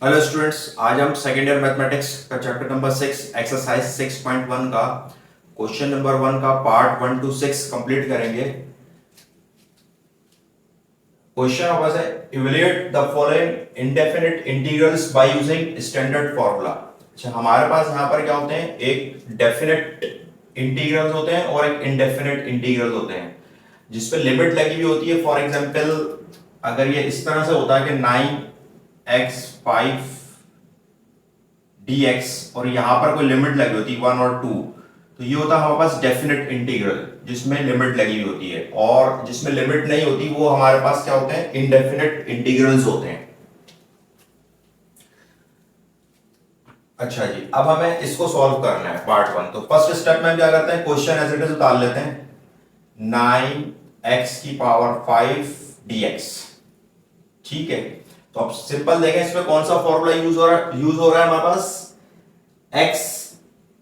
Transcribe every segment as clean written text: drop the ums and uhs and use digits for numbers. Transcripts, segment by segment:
Hello students, आज हम second year mathematics का चैप्टर नंबर 6 एक्सरसाइज 6.1 का क्वेश्चन नंबर 1 का पार्ट 1 to 6 कंप्लीट करेंगे। क्वेश्चन ऑफ है evaluate the following indefinite integrals by using standard formula. अच्छा, हमारे पास यहाँ पर क्या होते हैं, एक डेफिनेट इंटीग्रल्स होते हैं और एक इनडेफिनिट इंटीग्रल्स होते हैं जिसपे लिमिट लगी हुई होती है। फॉर एग्जांपल, अगर ये इस तरह से होता है कि 9x5 dx और यहां पर कोई लिमिट लगी होती है 1 और 2, तो ये होता है हमारे पास डेफिनेट इंटीग्रल जिसमें लिमिट लगी हुई होती है। और जिसमें लिमिट नहीं होती वो हमारे पास क्या होते हैं, इनडेफिनेट इंटीग्रल्स होते हैं। अच्छा जी, अब हमें इसको सॉल्व करना है पार्ट 1। तो फर्स्ट स्टेप में क्या करते हैं, क्वेश्चन एज इट इज उतार लेते हैं। 9x5 dx, ठीक है। तो अब सिंपल देखें इसमें कौन सा फॉर्मूला यूज हो रहा है हमारे पास, x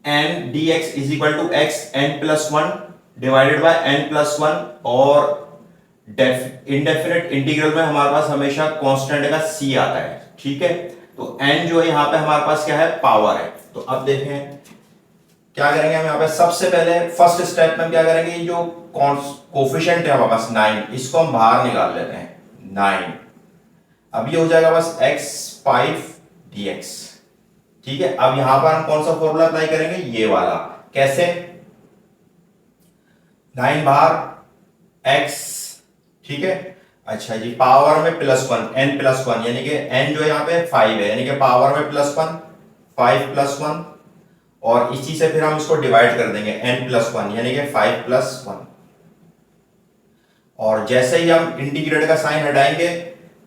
n dx is equal to x n plus one divided by n plus one. और इंडेफिनिट इंटीग्रल में हमारे पास हमेशा कांस्टेंट का c आता है, ठीक है। तो n जो है यहाँ पे हमारे पास क्या है, पावर है। तो अब देखें क्या करेंगे हम यहाँ पे, सबसे पहले फर्स्ट स्टेप में क्या करेंगे, जो कोफिशिएंट है हमारे पास 9, इसको हम बाहर निकाल लेते हैं 9। अब ये हो जाएगा बस x5 dx, ठीक है। अब यहां पर हम कौन सा फॉर्मूला अप्लाई करेंगे, ये वाला। कैसे, 9 बाहर x, ठीक है। अच्छा जी, पावर में plus one, n plus one, यानी कि n जो यहाँ पे 5 है, यानी कि पावर में प्लस वन, 5 प्लस वन। और इसी से फिर हम इसको डिवाइड कर देंगे n प्लस वन, यानी कि 5 प्लस वन। और जैसे ही हम इंटीग्रेट का साइन हटाएंगे,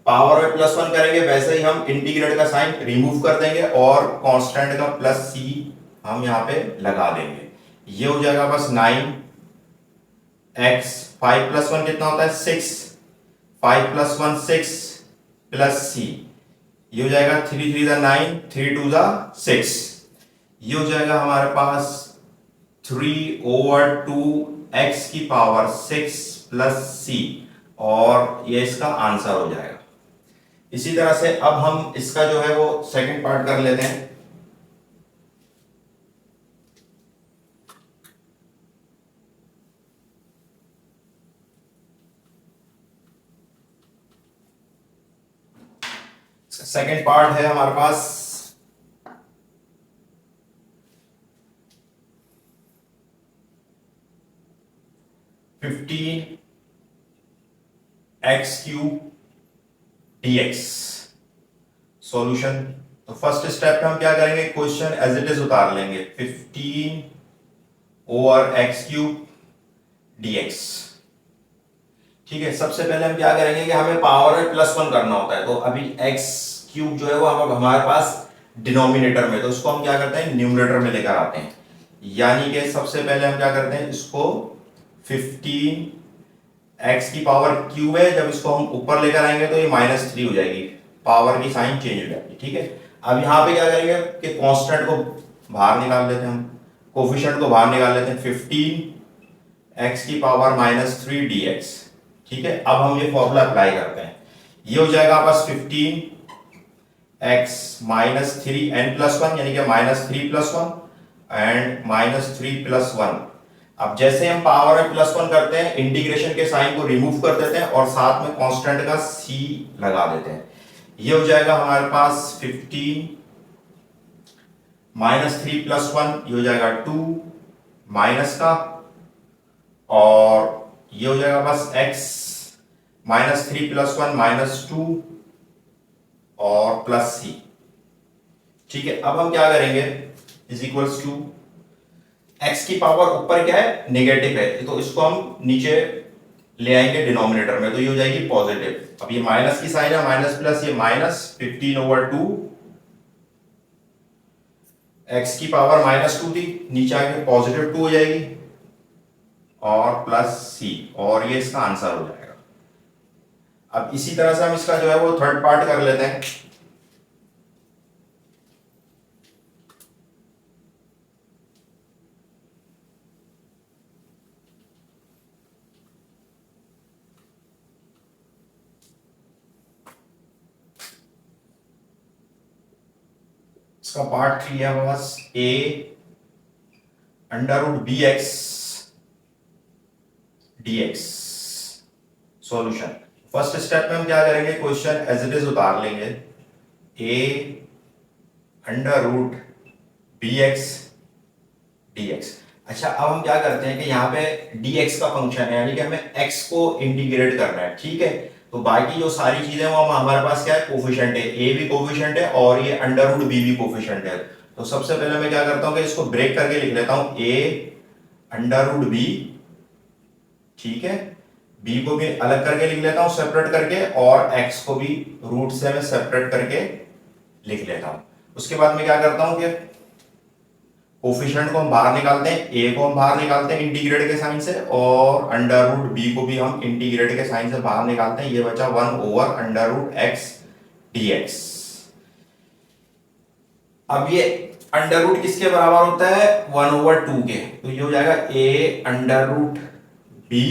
पावर में प्लस वन करेंगे, वैसे ही हम इंटीग्रेट का साइन रिमूव कर देंगे और कांस्टेंट का प्लस c हम यहां पे लगा देंगे। ये हो जाएगा बस 9x, 5 प्लस वन कितना होता है 6, 5 प्लस वन 6 प्लस c, ये हो जाएगा 3 3 जा 9, 3 2 जा 6। ये हो जाएगा हमारे पास 3/2 x की पावर 6 प्लस c, और ये इसका आंसर हो जाएगा। इसी तरह से अब हम इसका जो है वो सेकंड पार्ट कर लेते हैं। सेकंड पार्ट है हमारे पास 15x³ dx सॉल्यूशन। तो फर्स्ट स्टेप पे हम क्या करेंगे, क्वेश्चन एज इट इज उतार लेंगे। 15/x³ dx, ठीक है। सबसे पहले हम क्या करेंगे कि हमें पावर में प्लस वन करना होता है। तो अभी x³ जो है वो हमारे पास डिनोमिनेटर में, तो उसको हम क्या करते हैं, न्यूमरेटर में लेकर आते हैं। यानी कि सबसे पहले हम क्या करते हैं, इसको 15x की पावर क्यूब है, जब इसको हम ऊपर लेकर आएंगे तो ये -3 हो जाएगी, पावर की साइन चेंज हो जाएगी, ठीक है। अब यहाँ पे क्या करेंगे कि कांस्टेंट को बाहर निकाल लेते हैं, हम कोफिशिएंट को बाहर निकाल लेते हैं। 15x की पावर -3 dx, ठीक है। अब हम ये फॉर्मूला अप्लाई करते हैं। ये हो जाएगा बस 15x -3 n प्लस वन, यानी कि -3 plus one and -3 plus one. अब जैसे हम पावर में प्लस वन करते हैं, इंटीग्रेशन के साइन को रिमूव कर देते हैं और साथ में कांस्टेंट का c लगा देते हैं। ये हो जाएगा हमारे पास 15 -3 प्लस वन, ये हो जाएगा 2 माइनस का, और ये हो जाएगा बस x -3 प्लस वन -2 और प्लस c, ठीक है। अब हम क्या करेंगे, इज इक्वल्स टू x की पावर ऊपर क्या है, नेगेटिव है, तो इसको हम नीचे ले आएंगे डिनोमिनेटर में, तो ये हो जाएगी पॉजिटिव। अब ये माइनस की साइन है, माइनस प्लस, ये माइनस 15/2, x की पावर -2 थी, नीचे आके पॉजिटिव 2 हो जाएगी और प्लस c, और ये इसका आंसर हो जाएगा। अब इसी तरह से हम इसका जो है वो थर्ड पार्ट कर लेते हैं। इसका पार्ट 3 है बस a under root B X dx। Solution first step में हम क्या करेंगे, क्वेश्चन एज इट इज उतार लेंगे, a under root B X dx। अच्छा अब हम क्या करते हैं कि यहाँ पे dx का फंक्शन है, यानी कि हमें x को इंटीग्रेट करना है, ठीक है। तो बाकी जो सारी चीजें वो हमारे पास क्या है, कोफिशिएंट है, a भी कोफिशिएंट है और ये अंडर रूट b भी कोफिशिएंट है। तो सबसे पहले मैं क्या करता हूँ कि इसको ब्रेक करके लिख लेता हूँ, a अंडर रूट b, ठीक है, b को भी अलग करके लिख लेता हूँ सेपरेट करके, और x को भी रूट से मैं सेपरेट करके लिख लेता हूँ। उसके बाद में क्या करता हूँ कि कोफिशिएंट को हम बाहर निकालते हैं, a को हम बाहर निकालते हैं इंटीग्रेट के साइन से, और अंडर रूट b को भी हम इंटीग्रेट के साइन से बाहर निकालते हैं। ये बचा 1 over under root x dx। अब ये अंडर रूट किसके बराबर होता है, 1 ओवर 2 के, तो ये हो जाएगा a under root b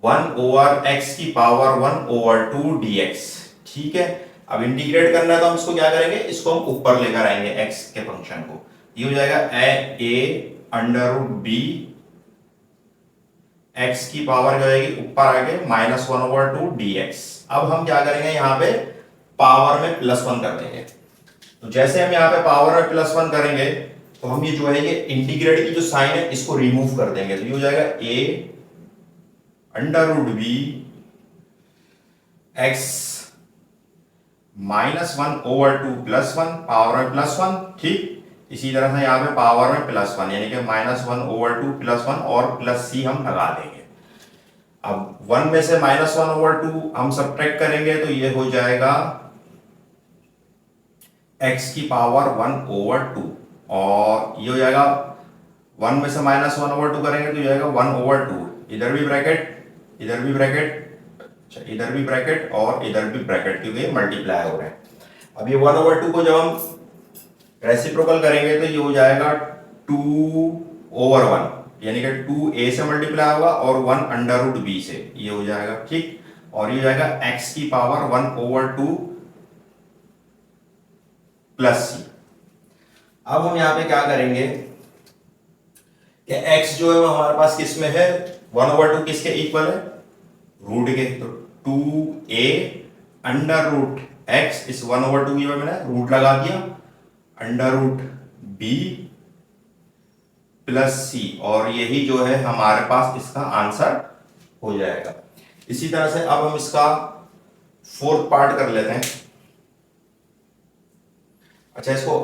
1 over x की पावर 1 ओवर 2 dx, ठीक है। अब इंटीग्रेट करना है तो हम इसको क्या करेंगे, इसको हम ऊपर लेकर आएंगे x के फंक्शन को, ये हो जाएगा a under root b x की पावर जो आएगी ऊपर आके -1 ओवर 2 dx। अब हम क्या करेंगे, यहाँ पे पावर में +1 कर देंगे। तो जैसे हम यहाँ पे पावर में +1 करेंगे तो हम ये जो है ये इंटीग्रेट की जो साइन है इसको रिमूव कर देंगे, तो ये हो जाएगा a under root b x -1 over 2 +1 power में +1, ठीक। इसी तरह से यहाँ पे पावर में +1 यानी कि -1 ओवर 2 +1 और +c हम लगा देंगे। अब 1 में से -1 ओवर 2 हम सब्ट्रैक्ट करेंगे तो ये हो जाएगा x की पावर 1 ओवर 2, और ये हो जाएगा 1 में से -1 ओवर 2 करेंगे तो ये जाएगा 1 ओवर 2, इधर भी ब्रैकेट इधर भी ब्रैकेट, इधर भी ब्रैकेट और इधर भी ब्रैकेट, क्योंकि मल्टीप्लाई हो रहे हैं। अब ये 1 ओवर 2 को जब हम रेसिप्रोकल करेंगे तो ये हो जाएगा 2 ओवर 1, यानी कि 2a से मल्टीप्लाई होगा और 1 अंडर रूट b से, ये हो जाएगा, ठीक। और ये हो जाएगा x की पावर 1 ओवर 2 प्लस c। अब हम यहां पे क्या करेंगे कि x जो है वो हमारे पास किस में है, 1 ओवर 2 किसके इक्वल है, रूट के, तो 2a अंडर रूट x, इस 1 ओवर 2 की मैंने रूट लगा दिया, under root b plus c, और यही जो है हमारे पास इसका आंसर हो जाएगा। इसी तरह से अब हम इसका फोर्थ पार्ट कर लेते हैं। अच्छा, इसको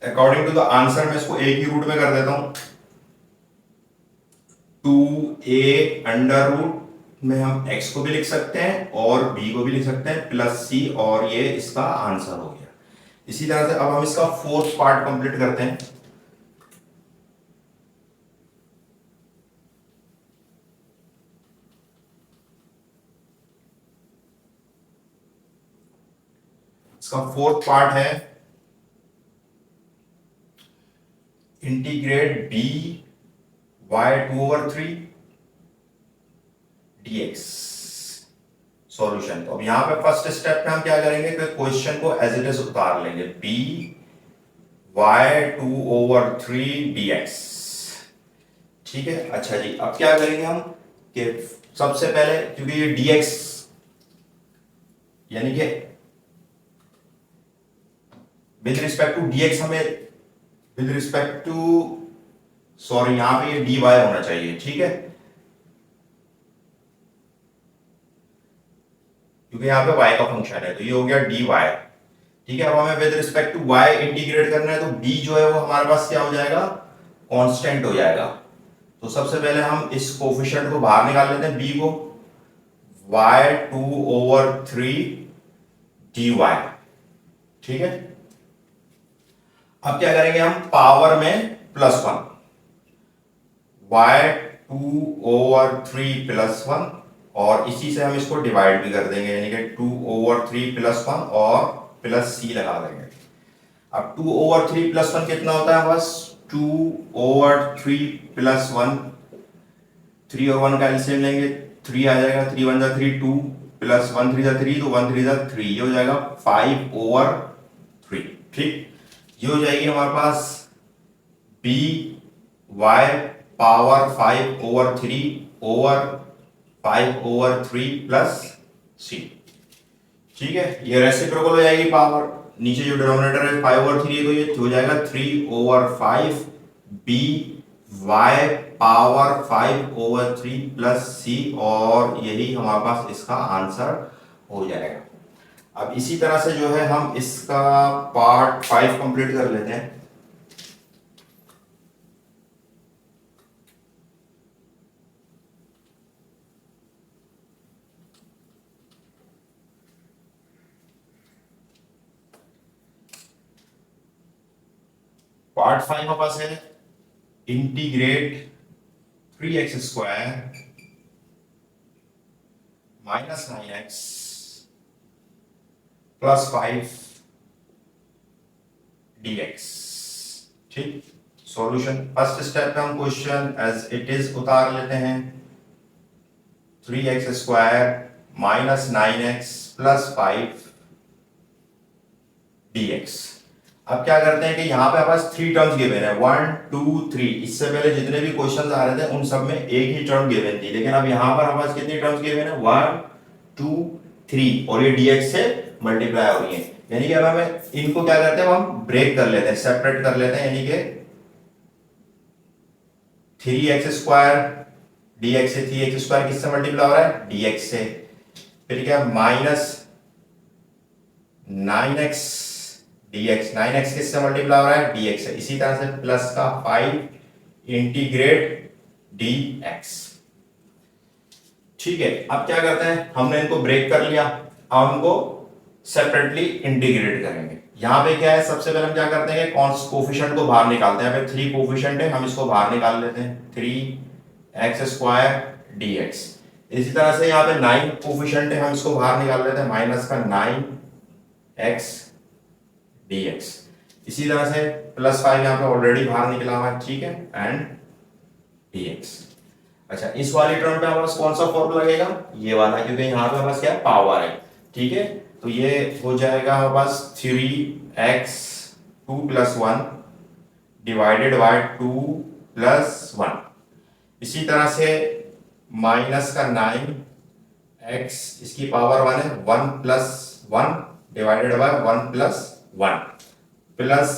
अकॉर्डिंग टू द आंसर मैं इसको एक ही रूट में कर देता हूं, 2a अंडर रूट में हम x को भी लिख सकते हैं और b को भी लिख सकते हैं प्लस c, और ये इसका आंसर हो गया। इसी तरह से अब हम इसका फोर्थ पार्ट कंप्लीट करते हैं। इसका फोर्थ पार्ट है integrate b y 2 over 3 dx। Solution, तो अब यहां पे फर्स्ट स्टेप में हम क्या करेंगे कि क्वेश्चन को एज इट इज उतार लेंगे, b y 2 ओवर 3 dx, ठीक है। अच्छा जी, अब क्या करेंगे हम कि सबसे पहले, क्योंकि ये dx यानी कि विद रिस्पेक्ट टू dx हमें विद रिस्पेक्ट टू, सॉरी यहां पे ये dy होना चाहिए, ठीक है, क्योंकि यहाँ पे y का फंक्शन है, तो ये हो गया dy, ठीक है। अब हमें with respect to y integrate करना है, तो b जो है वो हमारे पास क्या हो जाएगा, कांस्टेंट हो जाएगा। तो सबसे पहले हम इस कोफिशिएंट को बाहर निकाल लेते हैं, b को, y 2 ओवर 3 dy, ठीक है। अब क्या करेंगे हम, पावर में +1, y 2 ओवर 3 +1, और इसी से हम इसको डिवाइड भी कर देंगे, यानी कि 2 ओवर 3 +1 और प्लस c लगा देंगे। अब 2 ओवर 3 +1 कितना होता है, बस 2 ओवर 3 +1, 3 और 1 का एलसीएम लेंगे, 3 आ जाएगा, 3 1 जा 3, 2 प्लस 1 3 जा 3, तो 1 3 जा 3, ये हो जाएगा 5 ओवर 3, ठीक, ये हो जाएगी हमारे पास b y power 5/3 over 5/3 plus c. ठीक है, ये रेसिप्रोकल हो जाएगी पावर, नीचे जो डिनोमिनेटर है 5/3 है तो ये हो जाएगा 3/5 B y power 5/3 plus c, और यही हमारे पास इसका आंसर हो जाएगा। अब इसी तरह से जो है हम इसका पार्ट 5 कंप्लीट कर लेते हैं। पार्ट 5 हमारे पास है integrate 3x² minus 9x plus 5 dx। ठीक, सॉल्यूशन फर्स्ट स्टेप में हम क्वेश्चन एज इट इज उतार लेते हैं। 3x² minus 9x plus 5 dx। अब क्या करते हैं कि यहाँ पे हमारे पास 3 टर्म्स गिवन है, 1 2 3। इससे पहले जितने भी क्वेश्चंस आ रहे थे उन सब में एक ही टर्म गिवन थी, लेकिन अब यहाँ पर हमारे पास कितनी टर्म्स गिवन है, 1 2 3, और ये dx से मल्टीप्लाई हो रही है। यानी कि अब हमें इनको क्या करते हैं, हम ब्रेक कर लेते हैं, सेपरेट कर लेते हैं। यानी कि 3x² dx से 3x² किससे मल्टीप्लाई हो रहा है, dx से। फिर क्या, माइनस 9x dx, 9x किससे मल्टीप्लाई हो रहा है, dx से। इसी तरह से प्लस का 5 इंटीग्रेट dx। ठीक है, अब क्या करते हैं, हमने इनको ब्रेक कर लिया, अब उनको सेपरेटली इंटीग्रेट करेंगे। यहां पे क्या है, सबसे पहले हम क्या करते हैं, कोफिशिएंट को बाहर निकालते हैं। यहाँ पे 3 कोफिशिएंट है, हम इसको बाहर निकाल लेते हैं, 3x² dx। इसी तरह से यहाँ पे 9 कोफिशिएंट है, हम इसको बाहर निकाल लेते हैं, माइनस का 9x dx। इसी तरह से प्लस 5 यहाँ पे ऑलरेडी बाहर निकला हुआ है, ठीक है, एंड dx। अच्छा, इस वाली टर्म पे हमारे पास कौन सा फॉर्मूला लगेगा, ये वाला, क्योंकि यहाँ पे हमारे पास क्या है, पावर है। ठीक है, तो ये हो जाएगा हमारे पास 3x2 + 1 डिवाइडेड बाय 2 + 1। इसी तरह से माइनस का 9x, इसकी पावर 1 है, 1 + 1 डिवाइडेड बाय 1 + 1 प्लस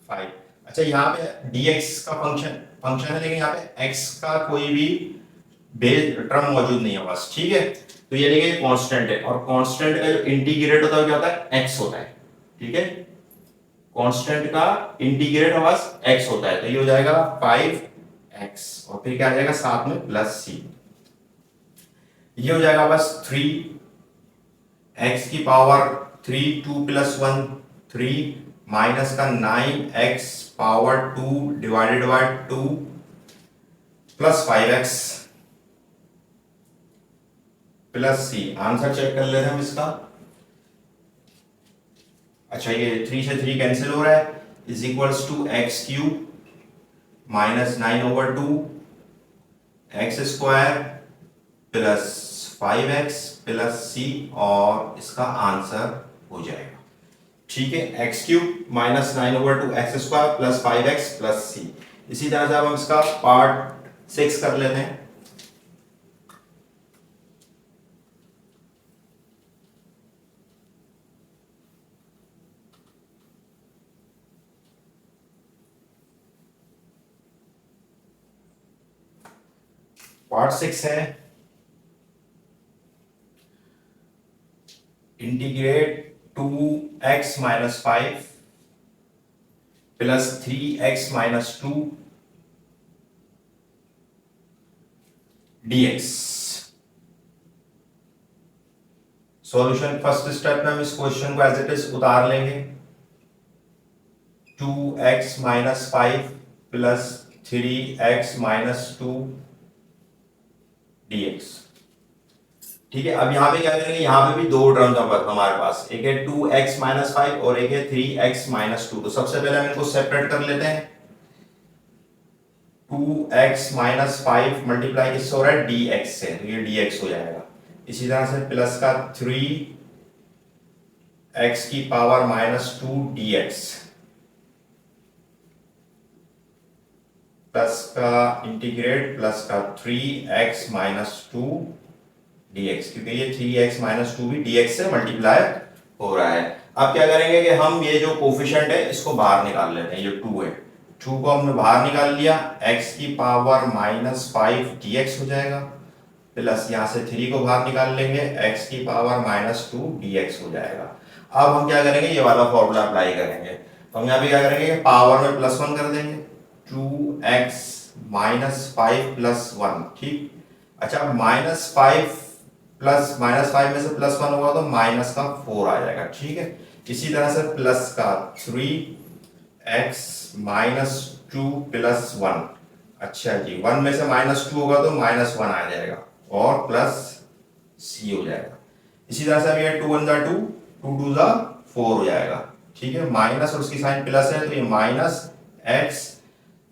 5। अच्छा, यहाँ पे dx का फंक्शन है, लेकिन यहाँ पे x का कोई भी बेस टर्म मौजूद नहीं है बस। ठीक है, तो ये देखिए कांस्टेंट है, और कांस्टेंट का जो इंटीग्रेट होता है क्या होता है, x होता है। ठीक है, कांस्टेंट का इंटीग्रेट बस x होता है, तो ये हो जाएगा 5x, और फिर क्या आ जाएगा साथ में प्लस c। ये हो जाएगा बस 3x की पावर 3, 2 + 1 3, माइनस का 9x power 2 divided by 2 plus 5x plus C. Answer check कर लेते हैं हम इसका। अच्छा, ये 3 से 3 कैंसिल हो रहा है, is equals to x³ minus 9/2 x² plus 5x plus c, और इसका आंसर हो जाएगा। ठीक है, x³ minus 9/2 x² plus 5x plus सी। इसी तरह से अब हम इसका पार्ट 6 कर लेते हैं। पार्ट 6 है integrate 2x - 5 plus 3x - 2 dx। Solution first step में हम इस क्वेश्चन को एज इट इज उतार लेंगे। 2x - 5 plus 3x - 2 dx। ठीक है, अब यहां पे क्या करेंगे, यहां पे भी दो टर्म्स हमारे पास, एक है 2x - 5 और एक है 3x - 2। तो सबसे पहले हम इनको सेपरेट कर लेते हैं। 2x - 5 मल्टीप्लाई किससे हो रहा है, dx से, तो ये dx हो जाएगा। इसी तरह से प्लस का 3x एक्स की पावर -2 dx प्लस का इंटीग्रेट प्लस का 3x -2 dx, क्योंकि ये 3x -2 भी dx से मल्टीप्लाई हो रहा है। अब क्या करेंगे कि हम ये जो कोफिशिएंट है इसको बाहर निकाल लेते हैं। ये 2 है, 2 को हमने बाहर निकाल लिया, x की पावर -5 dx हो जाएगा, प्लस यहाँ से 3 को बाहर निकाल लेंगे, x की पावर -2 dx हो जाएगा। अब हम क्या करेंगे, ये वाला फॉर्मूला अप्लाई करेंगे। तो हम यहाँ पे क्या करेंगे, पावर में +1 कर देंगे, 2x -5 + 1, ठीक। अच्छा, -5 प्लस -5 में से +1 होगा तो माइनस का 4 आ जाएगा, ठीक है। इसी तरह से प्लस का 3x -2 + 1, अच्छा जी, 1 में से -2 होगा तो -1 आ जाएगा और प्लस c हो जाएगा। इसी तरह से अब ये 2 × 2 2 2 4 हो जाएगा, ठीक है। माइनस और उसकी साइन प्लस है तो ये -x,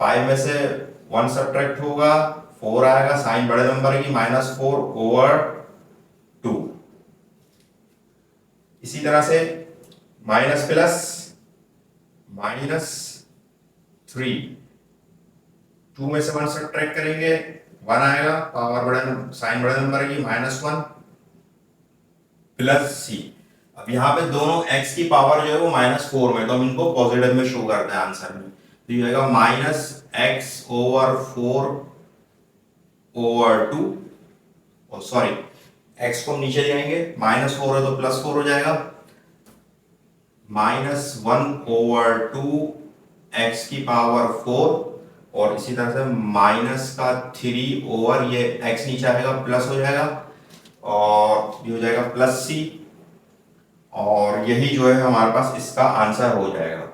5 में से 1 सब्ट्रैक्ट होगा, 4 आएगा, साइन बड़े नंबर की -4/2। इसी तरह से माइनस प्लस -3, 2 में से 1 सब्ट्रैक्ट करेंगे, 1 आएगा, पावर बड़े साइन बड़े नंबर की -1 प्लस c। अब यहाँ पे दोनों x की पावर जो है वो -4 में, तो हम इनको पॉजिटिव में शो करते हैं आंसर में। तो ये आएगा -x/4/2, और सॉरी, x को हम नीचे ले आएंगे, -4 है तो +4 हो जाएगा, -1/2 x की पावर 4, और इसी तरह से -3 ओवर ये x नीचे आएगा, प्लस हो जाएगा, और ये हो जाएगा +c, और यही जो है हमारे पास इसका आंसर हो जाएगा।